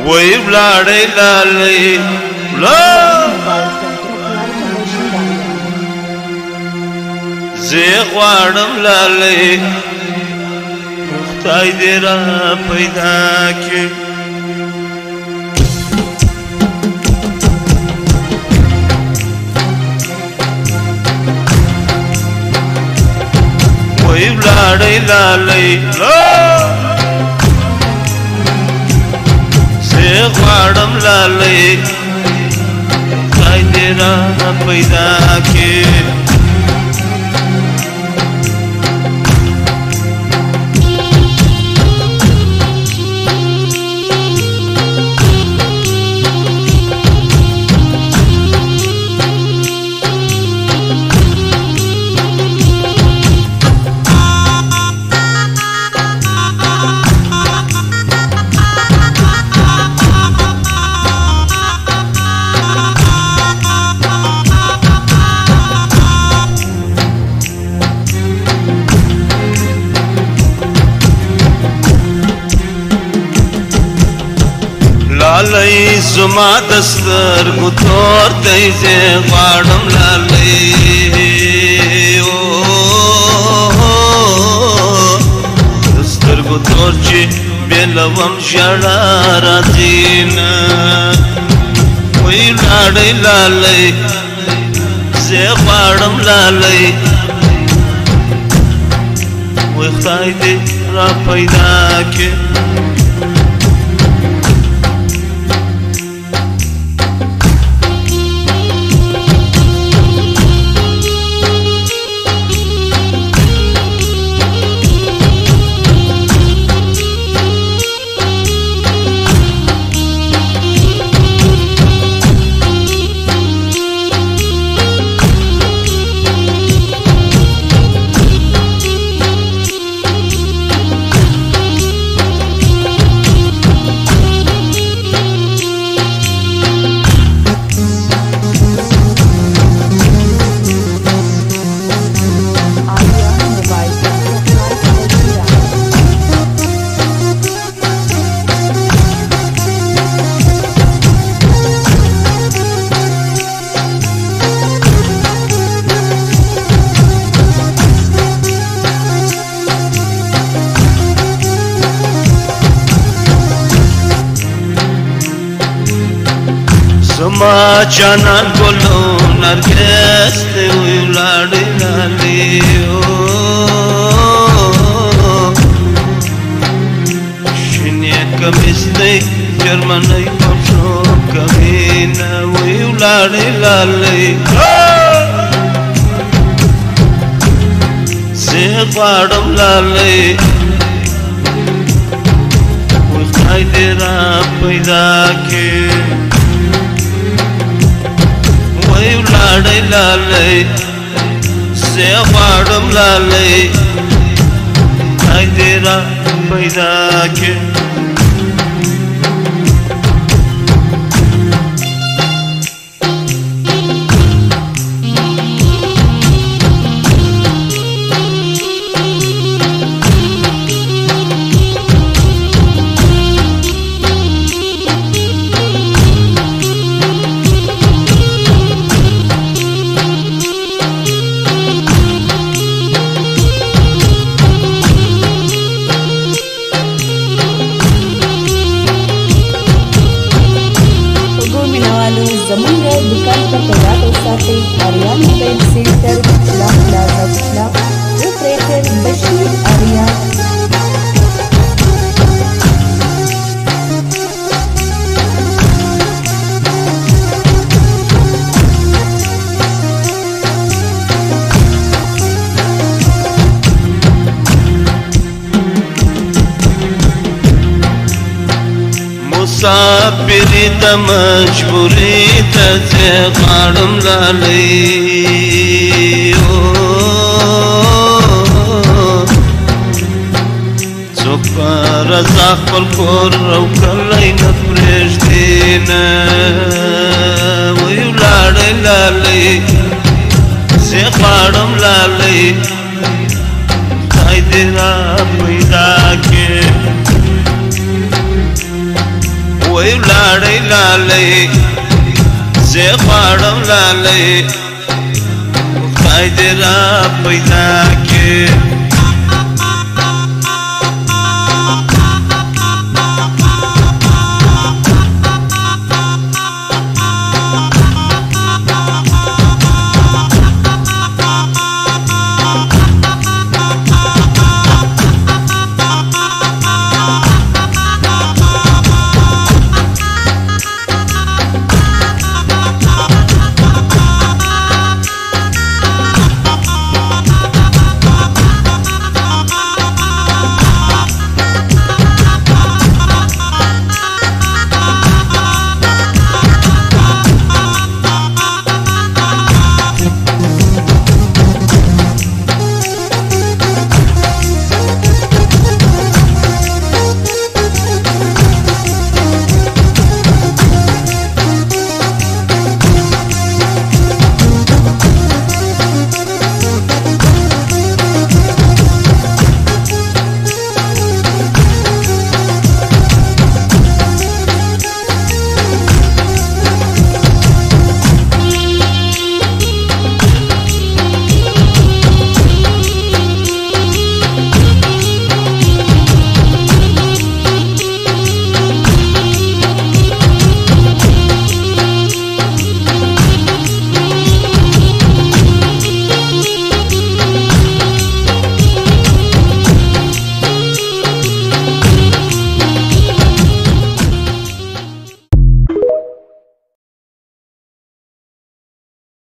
وی ولاړې لالې زه غواړم لالې خدای دې را پیدا کړي وی ولاړې لالې زه غواړم لالې خدای دې را پیدا کړي لالې زما دستر ګتور دی زه غواړم لالې دستر ګتور چې بلوم ژړا راځي نه وی ولاړې لالې زه غواړم لالې وی خدای دې را پیدا کړي زما جانان ګلو نرګس ته وی ولاړې لالې شینې کمیس دې جرمنۍ پښو کمینه وی ولاړې لالې زه غواړم لالې وی خدای دې را پیدا کړي وی ولاړې لالې زه غواړم لالې خدای دې را پیدا کړي दुकान पर तैयार हो सकते Aryan mobile centre plaza operator Bashir Aryan مسافری ته مجبوری ته زه غواړم لالې څوک په رضا خپل کور راوکلی نه پرېږدي نه وی ولاړې لالې زه غواړم لالې خدای دې را پیدا کړي وی غواړي لالي زه غواړم لالي خدای دې را پیدا کړي